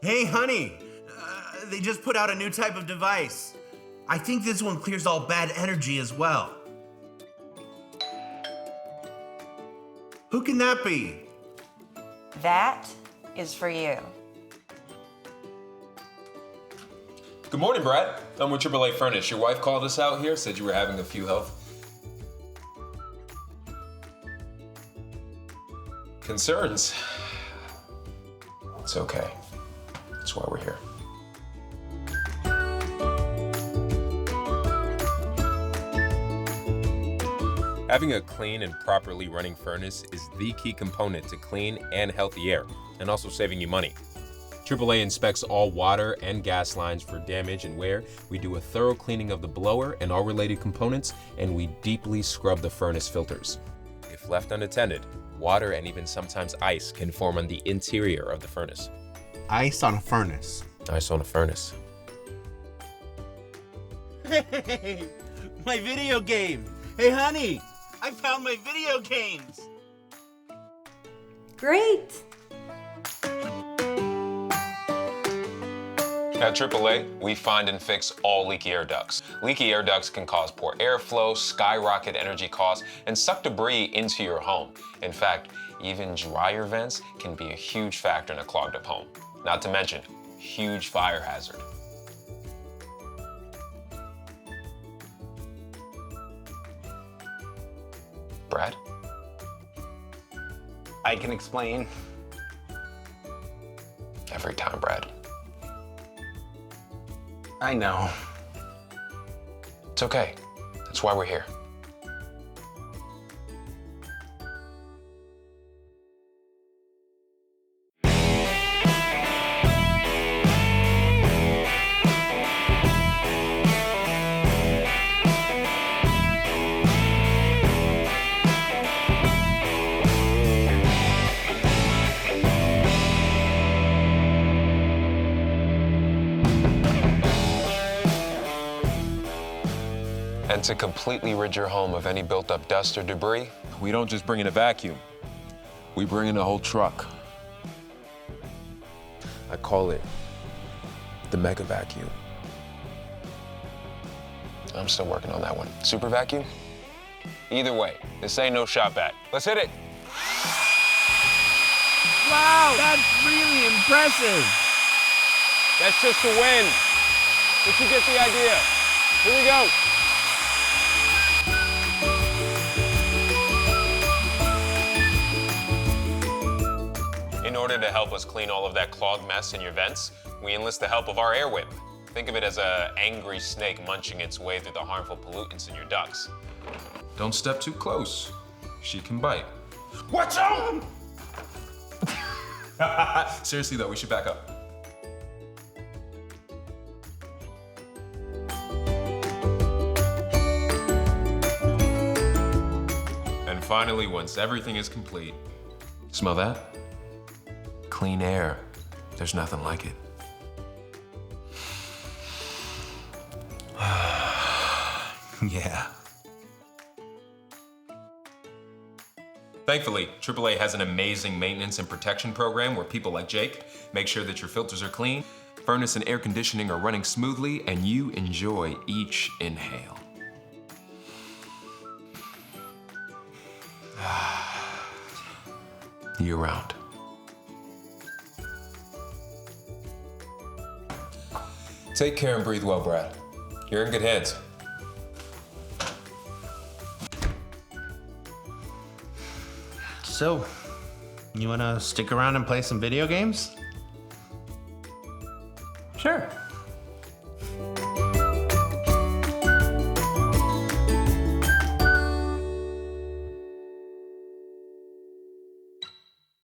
Hey, honey, they just put out a new type of device. I think this one clears all bad energy as well. Who can that be? That is for you. Good morning, Brad. I'm with AAA Furnace. Your wife called us out here, said you were having a few health concerns. It's okay. That's why we're here. Having a clean and properly running furnace is the key component to clean and healthy air, and also saving you money. AAA inspects all water and gas lines for damage and wear. We do a thorough cleaning of the blower and all related components, and we deeply scrub the furnace filters. If left unattended, water and even sometimes ice can form on the interior of the furnace. Ice on a furnace. Ice on a furnace. Hey, my video game. Hey, honey, I found my video games. Great. At AAA, we find and fix all leaky air ducts. Leaky air ducts can cause poor airflow, skyrocket energy costs, and suck debris into your home. In fact, even dryer vents can be a huge factor in a clogged up home. Not to mention, huge fire hazard. Brad? I can explain. Every time, Brad. I know. It's okay. That's why we're here. And to completely rid your home of any built-up dust or debris, we don't just bring in a vacuum. We bring in a whole truck. I call it the mega vacuum. I'm still working on that one. Super vacuum? Either way, this ain't no shop vac. Let's hit it. Wow, that's really impressive. That's just the wind. But you get the idea. Here we go. In order to help us clean all of that clogged mess in your vents, we enlist the help of our air whip. Think of it as an angry snake munching its way through the harmful pollutants in your ducts. Don't step too close. She can bite. Watch out! Seriously though, we should back up. And finally, once everything is complete, smell that? Clean air. There's nothing like it. Yeah. Thankfully, AAA has an amazing maintenance and protection program where people like Jake make sure that your filters are clean, furnace and air conditioning are running smoothly, and you enjoy each inhale. Year-round. Take care and breathe well, Brad. You're in good hands. So, you wanna stick around and play some video games? Sure.